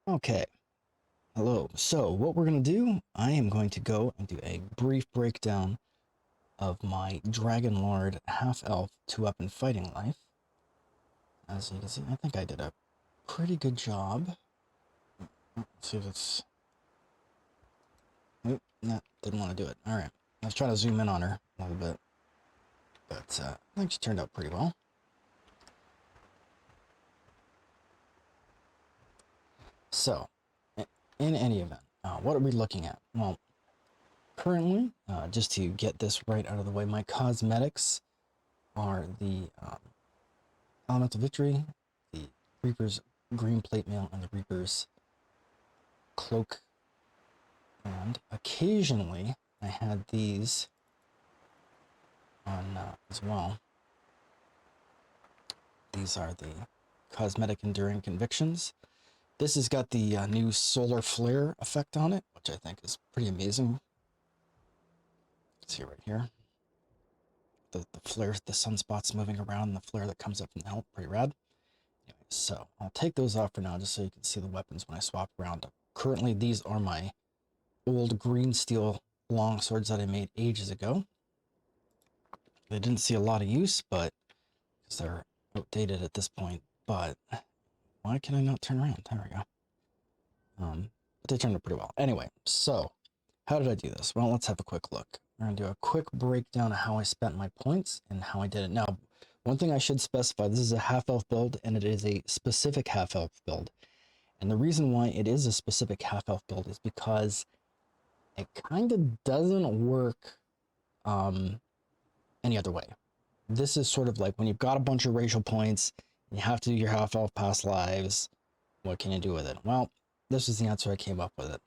Okay, hello. So what we're going to do, I am going to go and do a brief breakdown of my dragonlord half-elf 2-weapon fighting life. As you can see, I think I did a pretty good job. Let's see if it's... Oop, no, didn't want to do it. Alright, I was trying to zoom in on her a little bit, but I think she turned out pretty well. So, in any event, what are we looking at? Well, currently, just to get this right out of the way, my cosmetics are the Elemental Victory, the Reaper's Green Plate Mail, and the Reaper's Cloak. And occasionally, I had these on as well. These are the Cosmetic Enduring Convictions. This has got the new Solar Flare effect on it, which I think is pretty amazing. See right here. The flare, the sunspots moving around, and the flare that comes up from the helmet, pretty rad. Anyway, so I'll take those off for now, just so you can see the weapons when I swap around. Currently, these are my old green steel long swords that I made ages ago. They didn't see a lot of use, but because they're outdated at this point. But why can I not turn around? There we go. But they turned out pretty well. Anyway, so how did I do this? Well, let's have a quick look. We're gonna do a quick breakdown of how I spent my points and how I did it. Now, one thing I should specify, this is a half-elf build, and it is a specific half-elf build. And the reason why it is a specific half-elf build is because it kind of doesn't work any other way. This is sort of like when you've got a bunch of racial points, you have to do your half-elf past lives, what can you do with it? Well, this is the answer I came up with it.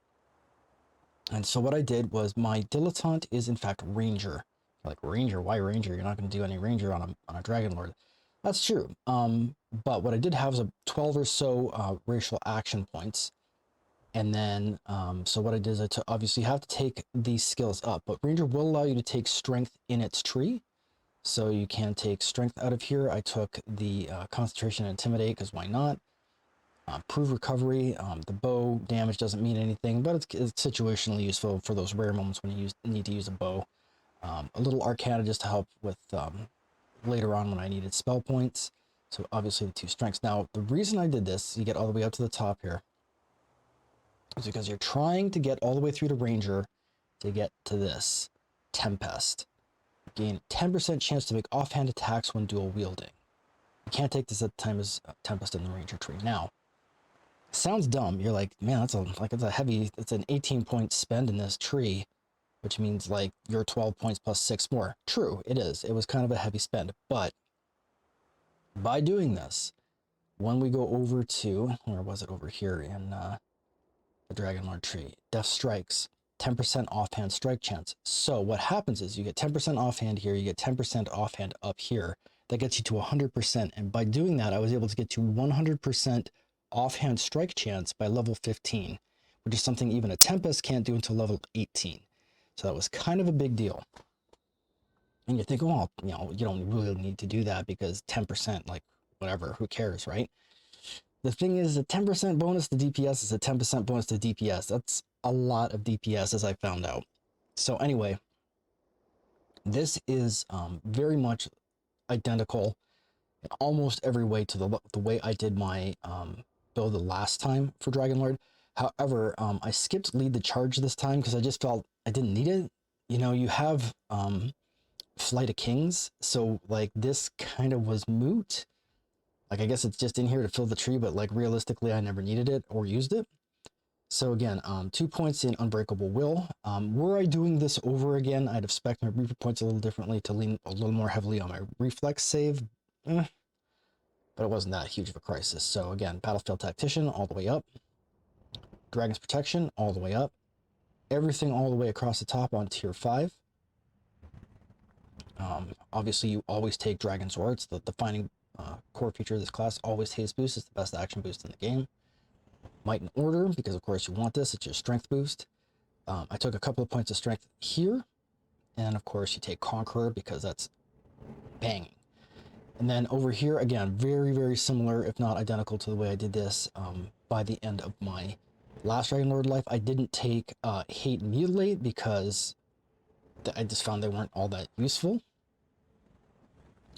And so what I did was my dilettante is in fact ranger. Like, ranger? Why ranger? You're not going to do any ranger on a dragonlord. That's true. But what I did have was a 12 or so racial action points. And then, so what I did is obviously have to take these skills up, but ranger will allow you to take strength in its tree. So you can take strength out of here. I took the concentration and intimidate, because why not? Prove recovery. The bow damage doesn't mean anything, but it's situationally useful for those rare moments when you need to use a bow. A little arcana just to help with later on when I needed spell points. So obviously the 2 strengths. Now, the reason I did this, you get all the way up to the top here, is because you're trying to get all the way through to ranger to get to this Tempest. Gain 10% chance to make offhand attacks when dual wielding. You can't take this at the time as Tempest in the ranger tree. Now, sounds dumb. You're like, man, it's a heavy, it's an 18 point spend in this tree, which means like your 12 points plus 6 more. True, it is. It was kind of a heavy spend, but by doing this, when we go over to, where was it, over here in the dragonlord tree, death strikes, 10% offhand strike chance. So what happens is you get 10% offhand here, you get 10% offhand up here. That gets you to 100%. And by doing that, I was able to get to 100% offhand strike chance by level 15, which is something even a Tempest can't do until level 18. So that was kind of a big deal. And you think, well, you know, you don't really need to do that because 10%, like, whatever, who cares, right? The thing is, a 10% bonus to DPS is a 10% bonus to DPS. That's a lot of DPS, as I found out. So anyway, this is very much identical in almost every way to the way I did my build the last time for dragonlord. However, I skipped lead the charge this time because I just felt I didn't need it. You know, you have Flight of Kings, so like this kind of was moot. Like, I guess it's just in here to fill the tree, but like realistically, I never needed it or used it. So again, 2 points in Unbreakable Will. Were I doing this over again, I'd expect my Reaper points a little differently, to lean a little more heavily on my reflex save. But it wasn't that huge of a crisis. So again, Battlefield Tactician all the way up. Dragon's Protection all the way up. Everything all the way across the top on tier 5. Obviously, you always take Dragon's Roar. It's the defining core feature of this class. Always haste boost. It's the best action boost in the game. Might and Order, because of course you want this. It's your strength boost. I took a couple of points of strength here. And of course you take Conqueror, because that's banging. And then over here, again, very, very similar, if not identical to the way I did this. by the end of my last dragonlord life. I didn't take hate and mutilate because I just found they weren't all that useful.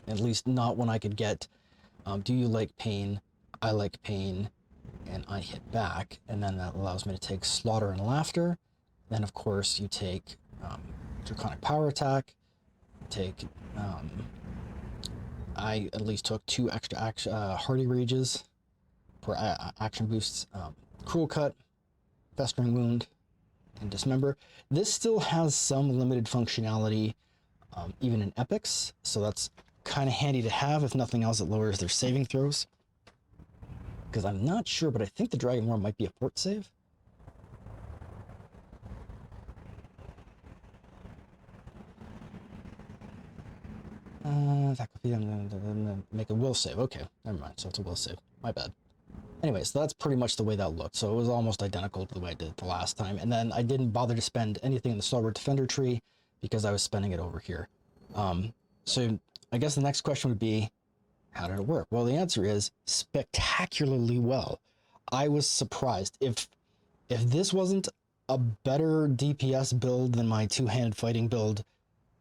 At least not when I could get do you like pain, I like pain, and I hit back, and then that allows me to take slaughter and laughter. Then of course you take draconic power attack, take I at least took 2 extra hardy rages for action boosts, cruel cut, festering wound, and dismember. This still has some limited functionality even in epics, so that's kind of handy to have. If nothing else, it lowers their saving throws, because I'm not sure, but I think the dragonlord might be a fort save. That could be make a will save. Okay, never mind. So it's a will save. My bad. Anyway, so that's pretty much the way that looked. So it was almost identical to the way I did it the last time. And then I didn't bother to spend anything in the Stalwart Defender tree because I was spending it over here. So I guess the next question would be, how did it work? Well, the answer is spectacularly well. I was surprised. If this wasn't a better DPS build than my two-handed fighting build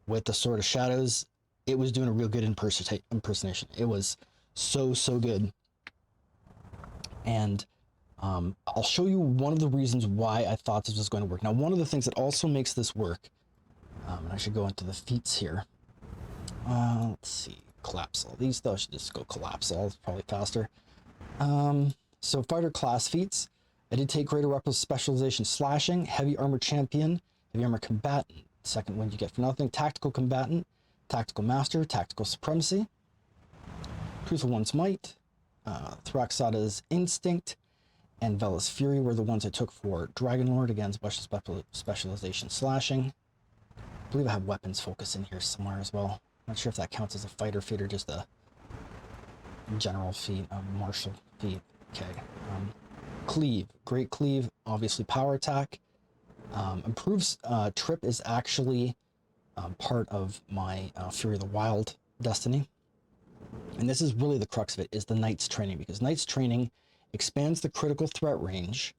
with the Sword of Shadows, it was doing a real good impersonation. It was so good. And I'll show you one of the reasons why I thought this was going to work. Now, one of the things that also makes this work, and I should go into the feats here. Let's see, collapse all these, though. I should just go collapse all, it's probably faster. So fighter class feats. I did take greater weapon specialization slashing, heavy armor champion, heavy armor combatant. Second one you get for nothing. Tactical combatant, tactical master, tactical supremacy. Truth of One's Might, Thraxada's Instinct, and Vela's Fury were the ones I took for Dragonlord, again, special specialization slashing. I believe I have weapons focus in here somewhere as well. Not sure if that counts as a fighter feat or just a general feat, martial feat. Okay. Cleave, Great Cleave, obviously power attack. Improves trip is actually part of my Fury of the Wild destiny. And this is really the crux of it, is the Knight's Training, because Knight's Training expands the critical threat range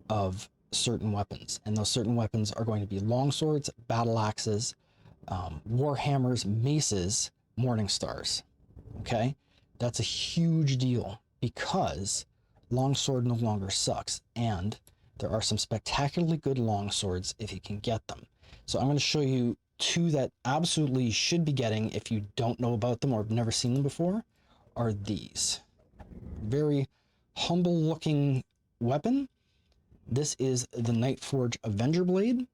of certain weapons. And those certain weapons are going to be longswords, battle axes, war hammers, maces, morning stars. Okay? That's a huge deal because longsword no longer sucks. And there are some spectacularly good longswords if you can get them. So I'm going to show you 2 that absolutely should be getting, if you don't know about them or have never seen them before, are these. Very humble looking weapon. This is the Nightforge Avenger Blade.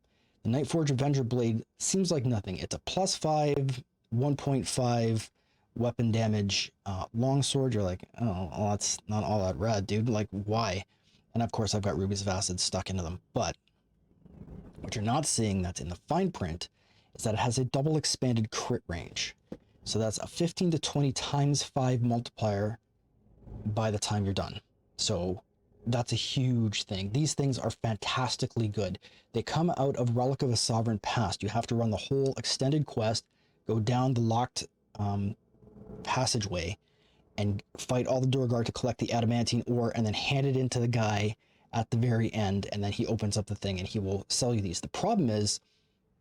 The Nightforge Avenger Blade seems like nothing. It's a +5, 1.5 weapon damage longsword. You're like, oh, well, that's not all that rad, dude. Like, why? And of course, I've got rubies of acid stuck into them. But what you're not seeing that's in the fine print is that it has a double expanded crit range. So that's a 15 to 20 times 5 multiplier by the time you're done. So that's a huge thing. These things are fantastically good. They come out of Relic of a Sovereign Past. You have to run the whole extended quest, go down the locked passageway, and fight all the Durgar to collect the adamantine ore, and then hand it into the guy at the very end, and then he opens up the thing and he will sell you these. The problem is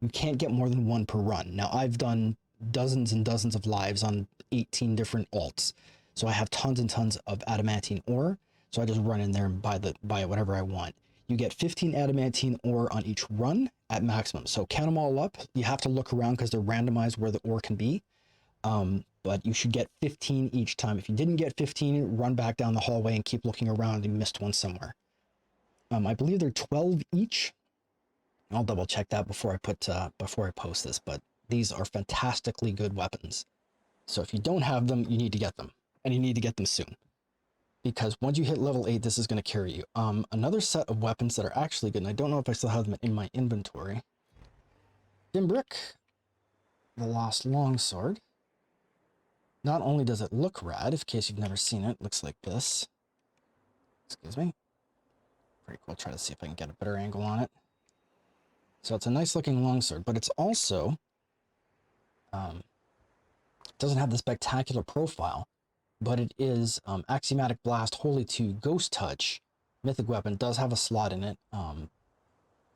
you can't get more than 1 per run. Now, I've done dozens and dozens of lives on 18 different alts, so I have tons and tons of adamantine ore. So I just run in there and buy whatever I want. You get 15 adamantine ore on each run at maximum. So count them all up. You have to look around because they're randomized where the ore can be. But you should get 15 each time. If you didn't get 15, run back down the hallway and keep looking around and you missed one somewhere. I believe they're 12 each. I'll double check that before I post this, but these are fantastically good weapons. So if you don't have them, you need to get them, and you need to get them soon, because once you hit level 8, this is going to carry you. Another set of weapons that are actually good, and I don't know if I still have them in my inventory. Dimbrick, the Lost Longsword. Not only does it look rad, in case you've never seen it, it looks like this. Excuse me. Pretty cool. Try to see if I can get a better angle on it. So it's a nice looking longsword, but it's also doesn't have the spectacular profile, but it is Axiomatic Blast, Holy 2, Ghost Touch, mythic weapon does have a slot in it. I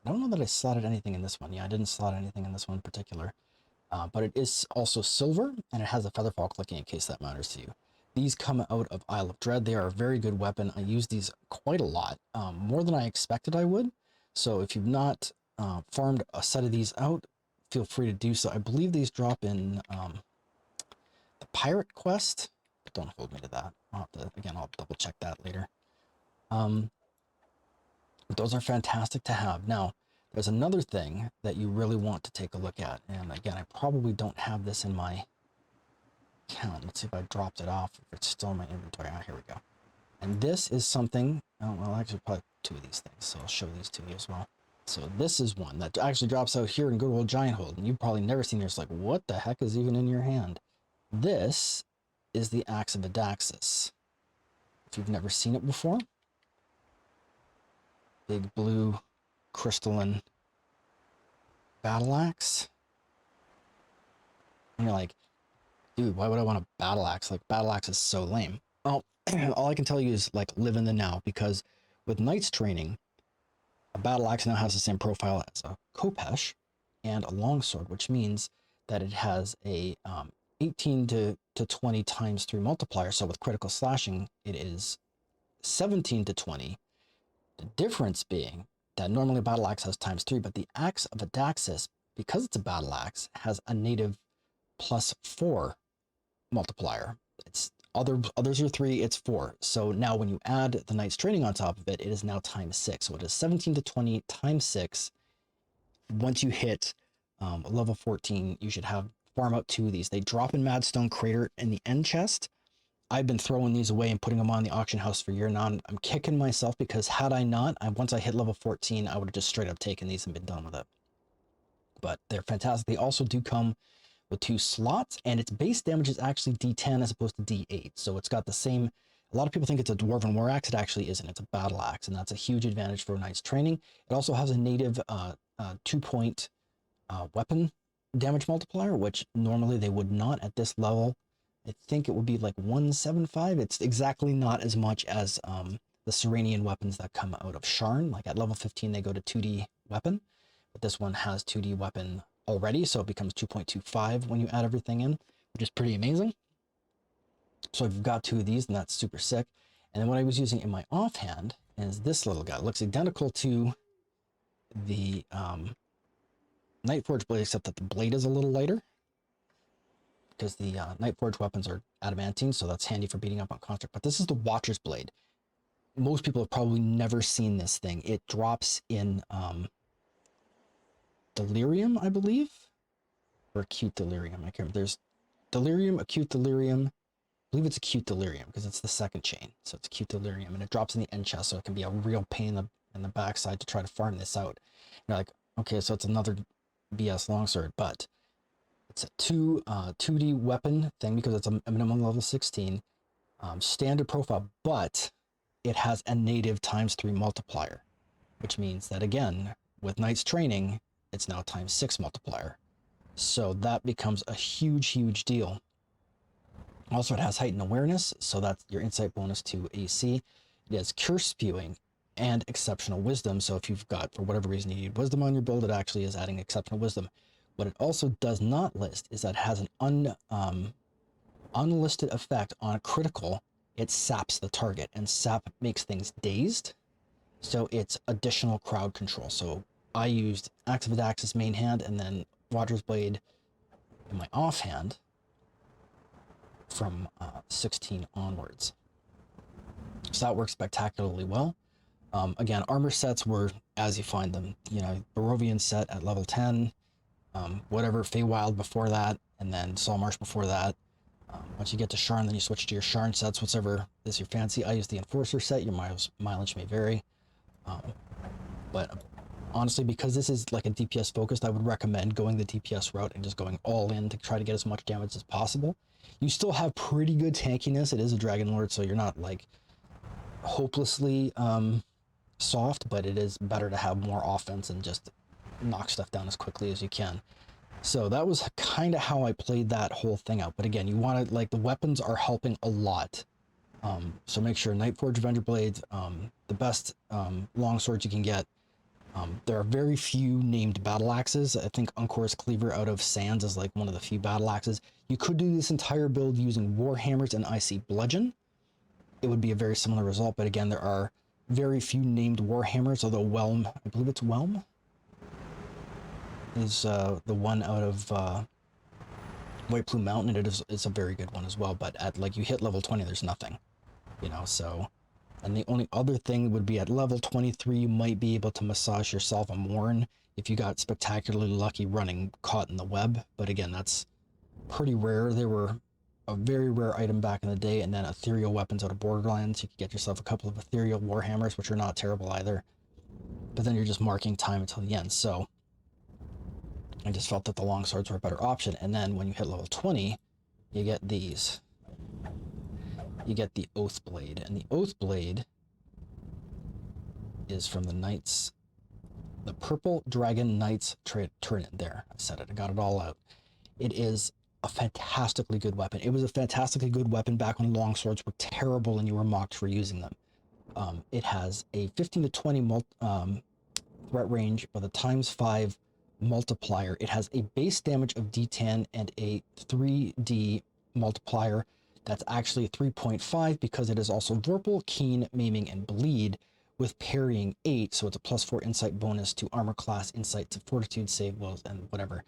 don't know that I slotted anything in this one. Yeah, I didn't slot anything in this one in particular. But it is also silver, and it has a featherfall clicking in case that matters to you. These come out of Isle of Dread. They are a very good weapon. I use these quite a lot, more than I expected I would. So if you've not farmed a set of these out, feel free to do so. I believe these drop in the Pirate Quest. Don't hold me to that. I'll double check that later. Those are fantastic to have. Now, there's another thing that you really want to take a look at. And again, I probably don't have this in my account. Let's see if I dropped it off, if it's still in my inventory. Ah, here we go. And this is something, oh, well, actually probably two of these things. So I'll show these to you as well. So this is one that actually drops out here in good old Giant Hold. And you've probably never seen this, like, what the heck is even in your hand? This is the Axe of Adaxis. If you've never seen it before, big blue crystalline battle axe. And you're like, dude, why would I want a battle axe? Like, battle axe is so lame. Well, all I can tell you is, like, live in the now, because with Knight's training, a battle axe now has the same profile as a Khopesh and a longsword, which means that it has a 18 to 20 times 3 multiplier. So with critical slashing, it is 17 to 20. The difference being that normally a battle axe has times 3, but the Axe of Adaxis, because it's a battle axe, has a native +4 multiplier. It's others are 3, it's 4. So now when you add the Knight's training on top of it, it is now times 6. So it is 17 to 20 times 6. Once you hit level 14, you should have farm out 2 of these. They drop in Madstone Crater in the end chest. I've been throwing these away and putting them on the auction house for a year now. I'm kicking myself because had I not, once I hit level 14, I would have just straight up taken these and been done with it. But they're fantastic. They also do come with 2 slots, and its base damage is actually D10 as opposed to D8. So it's got the same. A lot of people think it's a Dwarven War Axe. It actually isn't. It's a battle axe, and that's a huge advantage for Knight's training. It also has a native 2-point weapon damage multiplier, which normally they would not at this level. I think it would be like 175. It's exactly not as much as the Serenian weapons that come out of Sharn. Like at level 15, they go to 2D weapon, but this one has 2D weapon already, so it becomes 2.25 when you add everything in, which is pretty amazing. So I've got 2 of these, and that's super sick. And then what I was using in my offhand is this little guy. It looks identical to the Nightforge blade, except that the blade is a little lighter, because the Nightforge weapons are adamantine, so that's handy for beating up on construct. But this is the Watcher's blade. Most people have probably never seen this thing. It drops in Delirium, I believe, or Acute Delirium. I can't remember. There's Delirium, Acute Delirium. I believe it's Acute Delirium because it's the second chain, so it's Acute Delirium, and it drops in the end chest, so it can be a real pain in the backside to try to farm this out. And you're like, okay, so it's another BS longsword, but it's a 2D weapon thing because it's a minimum level 16 standard profile, but it has a native ×3 multiplier, which means that again, with Knight's training, it's now ×6 multiplier. So that becomes a huge deal. Also, it has heightened awareness, so that's your insight bonus to AC. It has curse spewing and exceptional wisdom. So if you've got, for whatever reason, you need wisdom on your build, it actually is adding exceptional wisdom. What it also does not list is that it has an unlisted effect on a critical. It saps the target, and sap makes things dazed. So it's additional crowd control. So I used Axe of Adaxis main hand and then Watcher's Blade in my offhand from 16 onwards. So that works spectacularly well. Again, armor sets were as you find them. You know, Barovian set at level 10, whatever, Feywild before that, and then Saltmarsh before that. Once you get to Sharn, then you switch to your Sharn sets, whatever is your fancy. I use the Enforcer set. Your mileage may vary. But honestly, because this is like a DPS focused, I would recommend going the DPS route and just going all in to try to get as much damage as possible. You still have pretty good tankiness. It is a dragonlord, so you're not like hopelessly soft, but it is better to have more offense and just knock stuff down as quickly as you can. So that was kind of how I played that whole thing out. But again, you want to, like, the weapons are helping a lot So make sure Nightforge Avenger Blades, the best long swords you can get. There are very few named battle axes. I think Uncor's Cleaver out of Sands is like one of the few battle axes. You could do this entire build using Warhammers and Icy Bludgeon. It would be a very similar result, but again, there are very few named Warhammers, although Whelm, I believe it's Whelm, is the one out of White Plume Mountain, and it's a very good one as well, but at like you hit level 20, there's nothing, you know, so... And the only other thing would be at level 23, you might be able to massage yourself a Morn if you got spectacularly lucky running Caught in the Web. But again, that's pretty rare. They were a very rare item back in the day. And then ethereal weapons out of Borderlands. You could get yourself a couple of ethereal Warhammers, which are not terrible either. But then you're just marking time until the end. So I just felt that the longswords were a better option. And then when you hit level 20, you get these. You get the Oath Blade, and the Oath Blade is from the Knights, the Purple Dragon Knights Tournament. There, I said it, I got it all out. It is a fantastically good weapon. It was a fantastically good weapon back when longswords were terrible and you were mocked for using them. It has a 15 to 20 threat range with a ×5 multiplier. It has a base damage of D10 and a 3D multiplier. That's actually 3.5 because it is also Vorpal, Keen, Maiming, and Bleed with parrying 8, so it's a +4 insight bonus to armor class, insight to fortitude, save wills, and whatever.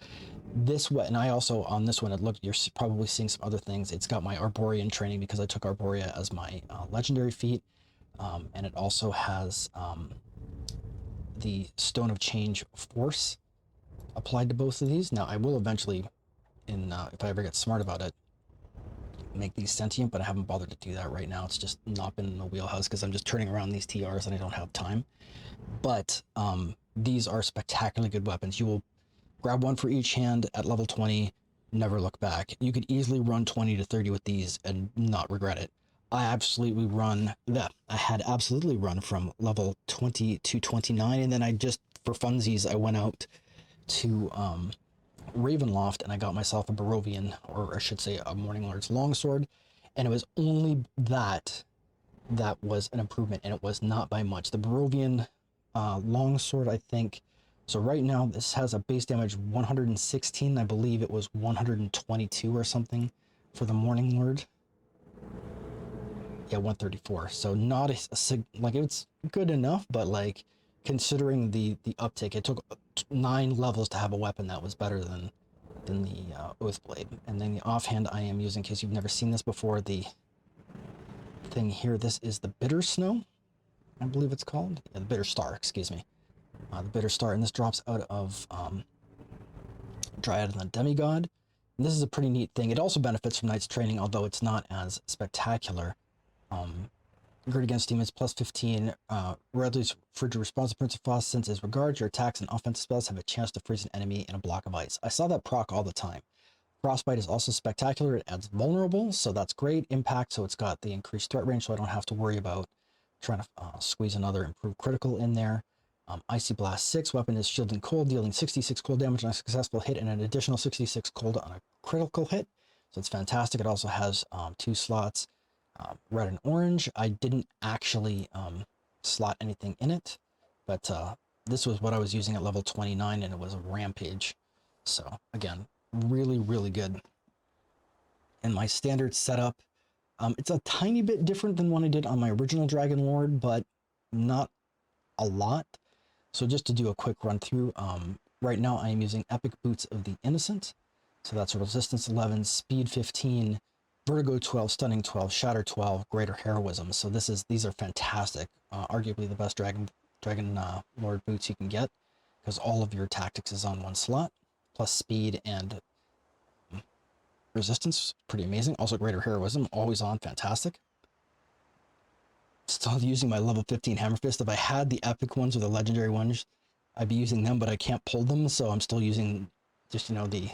This one, and I also, on this one, you're probably seeing some other things. It's got my Arborean training because I took Arborea as my legendary feat, and it also has the Stone of Change Force applied to both of these. Now, I will eventually, if I ever get smart about it, make these sentient, but I haven't bothered to do that right now. It's just not been in the wheelhouse because I'm just turning around these TRs and I don't have time. But these are spectacularly good weapons. You will grab one for each hand at level 20, never look back. You could easily run 20 to 30 with these and not regret it. I had absolutely run from level 20 to 29, and then I just, for funsies, I went out to Ravenloft and I got myself a Barovian, or I should say a Morning Lord's longsword, and it was only that was an improvement, and it was not by much. The Barovian longsword, I think, so right now this has a base damage 116. I believe it was 122 or something for the Morning Lord. Yeah, 134. So not like, it's good enough, but like considering the uptick, it took 9 levels to have a weapon that was better than the Oath Blade. And then the offhand I am using, in case you've never seen this before, the thing here, this is the Bitter Snow, I believe it's called. Yeah, the Bitter Star, excuse me. The Bitter Star, and this drops out of Dryad and the Demigod. And this is a pretty neat thing. It also benefits from Knight's Training, although it's not as spectacular. Guard against demons +15. Redley's frigid response to Prince of Frost, since his regards, your attacks and offensive spells have a chance to freeze an enemy in a block of ice. I saw that proc all the time. Frostbite is also spectacular. It adds vulnerable, so that's great. Impact, so it's got the increased threat range, so I don't have to worry about trying to squeeze another improved critical in there. Icy Blast 6, weapon is shield and cold, dealing 66 cold damage on a successful hit and an additional 66 cold on a critical hit. So it's fantastic. It also has 2 slots. Red and orange. I didn't actually slot anything in it, but this was what I was using at level 29, and it was a rampage. So again, really, really good. And my standard setup, it's a tiny bit different than what I did on my original dragonlord, but not a lot. So just to do a quick run through, right now I am using Epic Boots of the Innocent. So that's resistance 11, speed 15, Vertigo 12, Stunning 12, Shatter 12, Greater Heroism. So these are fantastic. Arguably the best Dragon Lord boots you can get, because all of your tactics is on one slot, plus speed and resistance. Pretty amazing. Also Greater Heroism, always on, fantastic. Still using my level 15 Hammer Fist. If I had the epic ones or the legendary ones, I'd be using them, but I can't pull them, so I'm still using just, the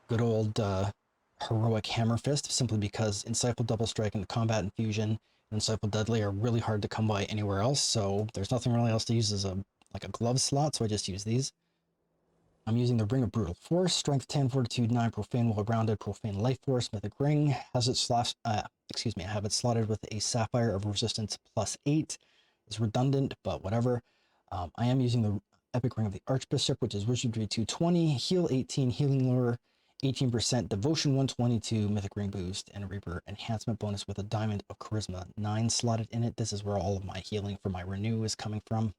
good old heroic Hammer Fist, simply because Insightful Double Strike and Combat Infusion and Insightful Deadly are really hard to come by anywhere else, so there's nothing really else to use as a glove slot, so I just use these. I'm using the Ring of Brutal Force, Strength 10, Fortitude 9, Profane Well-Grounded, Profane Life Force, Mythic Ring, Hazard excuse me, I have it slotted with a Sapphire of Resistance +8. It's redundant, but whatever. I am using the Epic Ring of the Archbishop, which is Wizardry 220, Heal 18, Healing Lure 18%, Devotion 122, Mythic Ring Boost, and a Reaper Enhancement bonus with a Diamond of Charisma 9 slotted in it. This is where all of my healing for my Renew is coming from.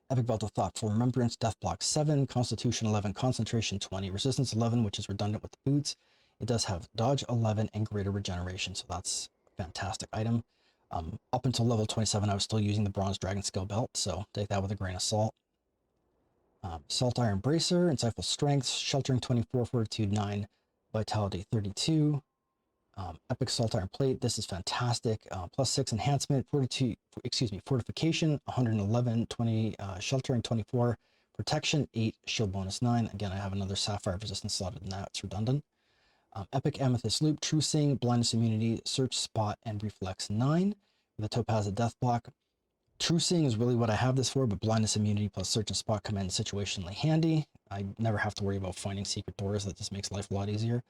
Epic Belt of Thought for Remembrance, Death Block 7, Constitution 11, Concentration 20, Resistance 11, which is redundant with the boots. It does have Dodge 11 and Greater Regeneration, so that's a fantastic item. Up until level 27, I was still using the Bronze Dragon Skill Belt, so take that with a grain of salt. Salt Iron Bracer, Insightful Strength, Sheltering 24, Fortitude 9, Vitality 32. Epic Salt Iron Plate, this is fantastic. +6 Enhancement, Fortification 111, 20, Sheltering 24, Protection 8, Shield bonus 9. Again, I have another Sapphire Resistance slotted in that, it's redundant. Epic Amethyst Loop, True Seeing, Blindness Immunity, Search, Spot, and Reflex 9. The Topaz of Death Block. True Seeing is really what I have this for, but Blindness Immunity plus Search and Spot come in situationally handy. I never have to worry about finding secret doors. That just makes life a lot easier.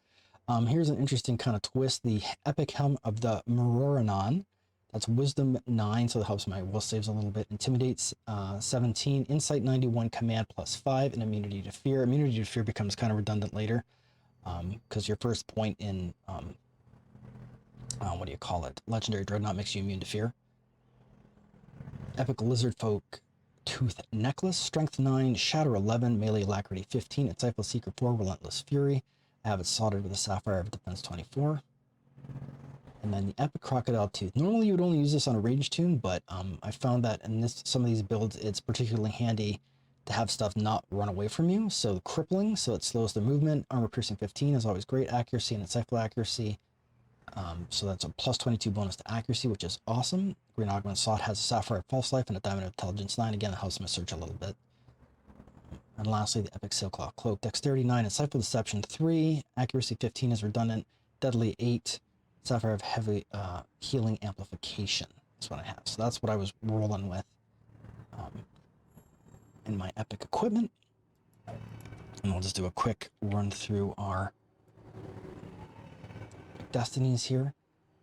Here's an interesting kind of twist. The Epic Helm of the Mororanon. That's Wisdom 9, so that helps my will saves a little bit. Intimidates 17, Insight 91, Command +5, and Immunity to Fear. Immunity to Fear becomes kind of redundant later. Because your first point in, what do you call it? Legendary Dreadnought makes you immune to fear. Epic Lizard Folk Tooth Necklace, Strength 9, Shatter 11, Melee Alacrity 15, Insightful Seeker 4, Relentless Fury. I have it soldered with a Sapphire of Defense 24. And then the Epic Crocodile Tooth. Normally you would only use this on a range tune, but I found that in some of these builds, it's particularly handy to have stuff not run away from you. So crippling, so it slows their movement. Armor Piercing 15 is always great. Accuracy and Insightful Accuracy. So that's a +22 bonus to accuracy, which is awesome. Green Augment Slot has a Sapphire False Life and a Diamond of Intelligence 9. Again, it helps me search a little bit. And lastly, the Epic Sailcloth Cloak. Dexterity 9, Insightful Deception 3. Accuracy 15 is redundant. Deadly 8. Sapphire of Heavy Healing Amplification. That's what I have. So that's what I was rolling with in my Epic equipment. And we'll just do a quick run through our destinies here.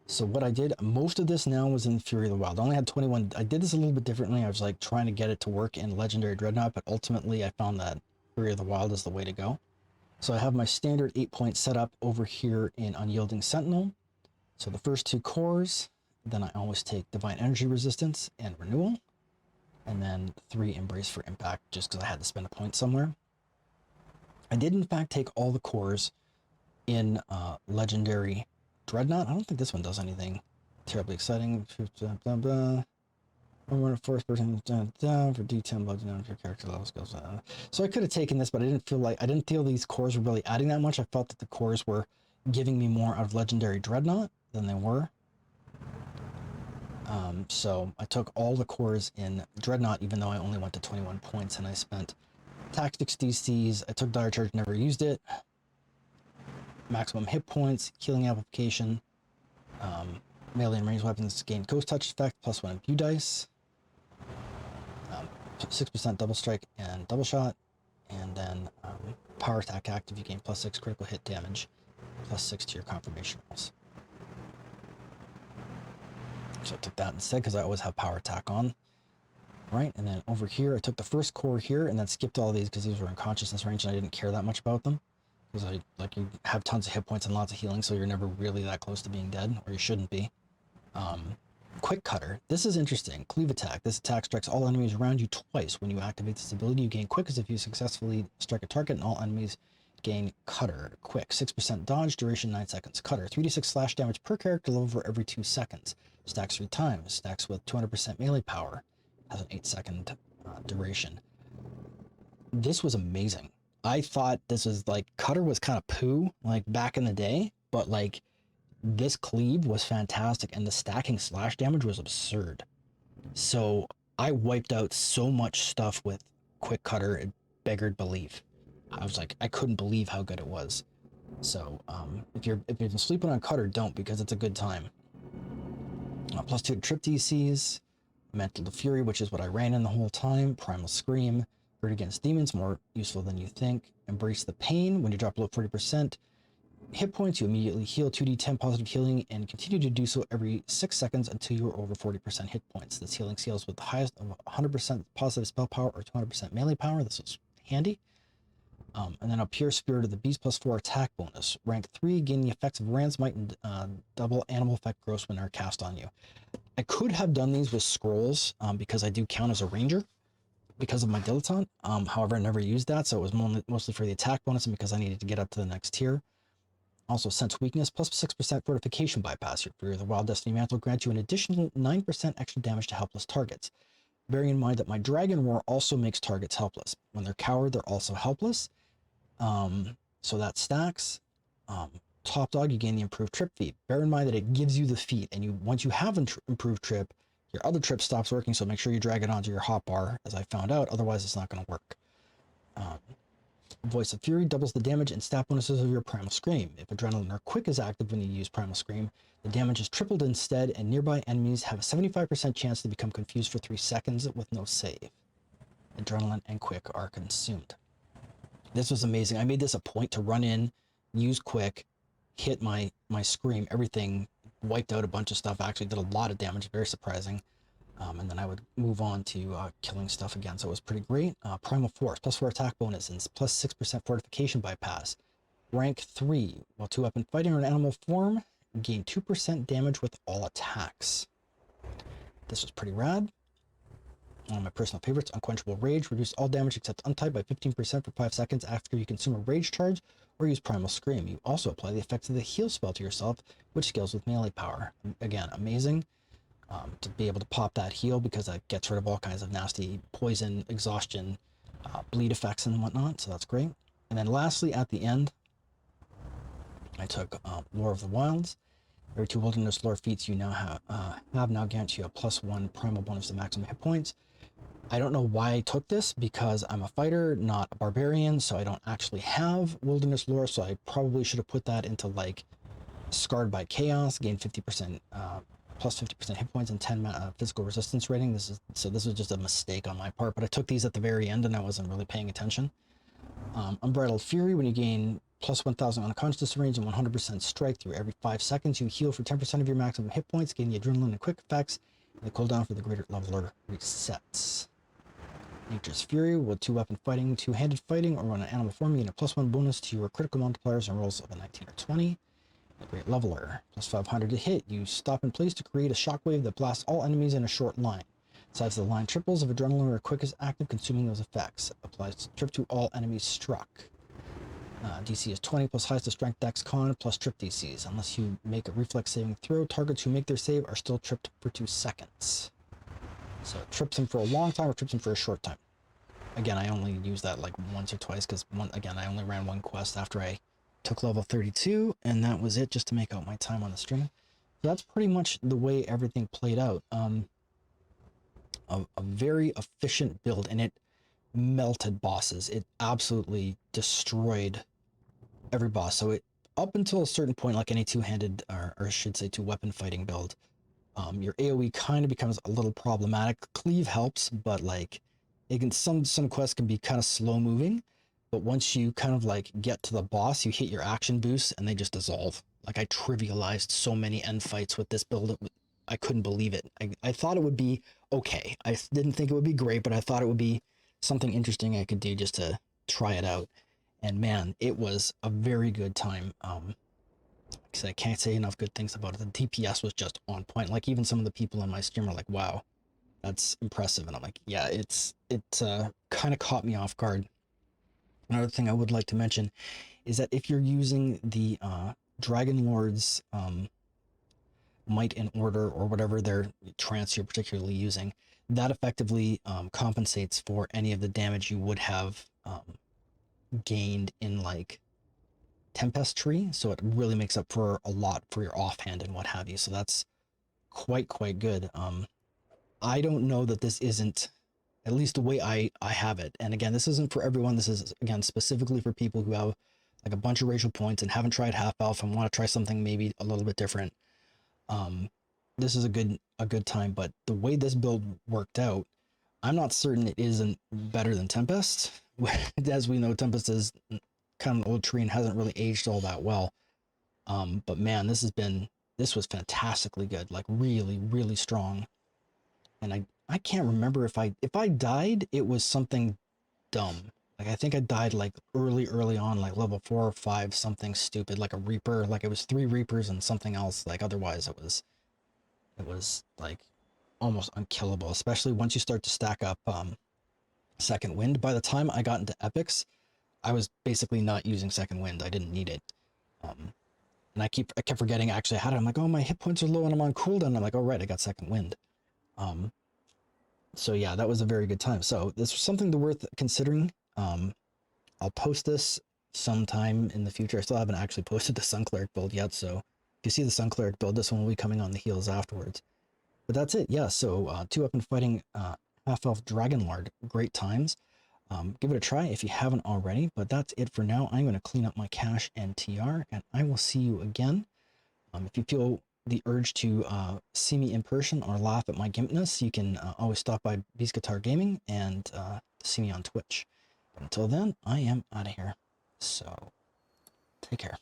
So what I did, most of this now was in Fury of the Wild. I only had 21. I did this a little bit differently. I was like trying to get it to work in Legendary Dreadnought, but ultimately I found that Fury of the Wild is the way to go. So I have my standard 8-point setup over here in Unyielding Sentinel. So the first 2 cores, then I always take Divine Energy Resistance and Renewal, and then 3 Embrace for Impact, just because I had to spend a point somewhere. I did in fact take all the cores in Legendary Dreadnought. I don't think this one does anything terribly exciting. First person down for D10 blood down for character level skills. So I could have taken this, but I didn't feel these cores were really adding that much. I felt that the cores were giving me more out of Legendary Dreadnought than they were. So I took all the cores in Dreadnought, even though I only went to 21 points, and I spent Tactics DCs. I took Dire Charge, never used it. Maximum hit points, healing amplification, melee and ranged weapons gain ghost touch effect, +1 imbue dice, 6% double strike and double shot, and then power attack active, you gain +6 critical hit damage, +6 to your confirmation rolls. So I took that instead because I always have power attack on. Right, and then over here I took the first core here and then skipped all these because these were in consciousness range and I didn't care that much about them. Because you have tons of hit points and lots of healing, so you're never really that close to being dead, or you shouldn't be. Quick Cutter. This is interesting. Cleave Attack. This attack strikes all enemies around you twice. When you activate this ability, you gain Quick as if you successfully strike a target, and all enemies gain Cutter. Quick. 6% dodge, duration 9 seconds. Cutter. 3d6 slash damage per character level for every 2 seconds. Stacks 3 times. Stacks with 200% melee power. Has an 8-second duration. This was amazing. I thought this was like, Cutter was kind of poo, like back in the day, but like this cleave was fantastic and the stacking slash damage was absurd. So I wiped out so much stuff with Quick Cutter, it beggared belief. I was like, I couldn't believe how good it was. So if you're sleeping on Cutter, don't, because it's a good time. +2 to trip DCs, Mantle of Fury, which is what I ran in the whole time, Primal Scream, Bird Against Demons, more useful than you think. Embrace the Pain, when you drop below 40%, hit points, you immediately heal 2d10 positive healing and continue to do so every 6 seconds until you are over 40% hit points. This healing scales with the highest of 100% positive spell power or 200% melee power. This is handy. And then a pure spirit of the beast +4 attack bonus. Rank 3, gain the effects of Rand's Might and double animal effect gross when are cast on you. I could have done these with scrolls because I do count as a ranger because of my dilettante. However, I never used that, so it was mostly for the attack bonus and because I needed to get up to the next tier. Also, sense weakness +6% fortification bypass. Your Fury of the Wild Destiny Mantle grants you an additional 9% extra damage to helpless targets. Bearing in mind that my Dragon Roar also makes targets helpless. When they're coward, they're also helpless. So that stacks. Top dog, you gain the improved trip feat. Bear in mind that it gives you the feat, and once you have improved trip, your other trip stops working, so make sure you drag it onto your hotbar, as I found out, otherwise it's not going to work. Voice of Fury doubles the damage and stat bonuses of your Primal Scream. If Adrenaline or Quick is active when you use Primal Scream, the damage is tripled instead, and nearby enemies have a 75% chance to become confused for 3 seconds with no save. Adrenaline and Quick are consumed. This was amazing. I made this a point to run in, use Quick, hit my Scream, everything, wiped out a bunch of stuff, actually did a lot of damage, very surprising. And then I would move on to killing stuff again, so it was pretty great. Primal Force, +4 attack bonus, and +6% fortification bypass. Rank 3, while 2-weapon fighting or an animal form, gain 2% damage with all attacks. This was pretty rad. One of my personal favorites, Unquenchable Rage. Reduce all damage except Untied by 15% for 5 seconds after you consume a rage charge or use Primal Scream. You also apply the effects of the heal spell to yourself, which scales with melee power. Again, amazing. To be able to pop that heal because that gets rid of all kinds of nasty poison, exhaustion, bleed effects and whatnot, so that's great. And then lastly, at the end, I took Lore of the Wilds. Every 2 wilderness lore feats you now have now guarantee you a +1 primal bonus to maximum hit points. I don't know why I took this because I'm a fighter, not a barbarian, so I don't actually have wilderness lore, so I probably should have put that into like Scarred by Chaos, gain 50%, +50% hit points and 10 physical resistance rating. This was just a mistake on my part, but I took these at the very end and I wasn't really paying attention. Unbridled Fury, when you gain +1000 unconscious range and 100% strike through every 5 seconds, you heal for 10% of your maximum hit points, gain the adrenaline and quick effects, and the cooldown for the greater leveler resets. Nature's Fury, with 2-weapon fighting, 2-handed fighting, or on an animal form, you gain a +1 bonus to your critical multipliers and rolls of a 19 or 20. A Great Leveler, +500 to hit. You stop in place to create a shockwave that blasts all enemies in a short line. Size of the line triples if Adrenaline or Quick is active, consuming those effects. Applies trip to all enemies struck. DC is 20 plus highest of strength dex con plus trip DCs. Unless you make a reflex saving throw, targets who make their save are still tripped for 2 seconds. So it trips them for a long time or trips them for a short time. Again, I only used that like once or twice because I only ran one quest after I took level 32, and that was it, just to make out my time on the stream. So that's pretty much the way everything played out. A very efficient build, and it melted bosses. It absolutely destroyed every boss. So it, up until a certain point, like any two-handed, or I should say two-weapon fighting build, your AoE kind of becomes a little problematic. Cleave helps, but like it can, some quests can be kind of slow moving. But once you kind of like get to the boss, you hit your action boost and they just dissolve. Like I trivialized so many end fights with this build. I couldn't believe it. I thought it would be okay. I didn't think it would be great, but I thought it would be something interesting I could do just to try it out. And man, it was a very good time. Because I can't say enough good things about it. The DPS was just on point. Like even some of the people in my stream are like, wow, that's impressive. And I'm like, yeah, it kind of caught me off guard. Another thing I would like to mention is that if you're using the dragonlord's might and order, or whatever their trance you're particularly using, that effectively compensates for any of the damage you would have gained in like Tempest Tree, so it really makes up for a lot for your offhand and what have you. So that's quite good. I don't know that this isn't, at least the way I have it, and again, this isn't for everyone. This is again specifically for people who have like a bunch of racial points and haven't tried half elf and want to try something maybe a little bit different. This is a good time, but the way this build worked out, I'm not certain it isn't better than Tempest. As we know, Tempest is kind of an old tree and hasn't really aged all that well. But man, this was fantastically good, like really, really strong. And I can't remember if I died, it was something dumb. Like I think I died like early on, like level 4 or 5, something stupid, like a Reaper. Like it was 3 Reapers and something else. Like otherwise it was like almost unkillable, especially once you start to stack up second wind. By the time I got into epics, I was basically not using second wind. I didn't need it. And I kept forgetting I actually had it. I'm like, oh, my hit points are low and I'm on cooldown. I'm like, oh right, I got second wind. So yeah, that was a very good time. So this was something worth considering. I'll post this sometime in the future. I still haven't actually posted the Sun Cleric build yet, so if you see the Sun Cleric build, this one will be coming on the heels afterwards. But that's it. Yeah, so 2-up and fighting half-elf dragonlord, great times. Give it a try if you haven't already, but that's it for now. I'm going to clean up my cache and TR, and I will see you again. If you feel the urge to see me in person or laugh at my gimpness, you can always stop by Beast Guitar Gaming and see me on Twitch. But until then, I am out of here. So, take care.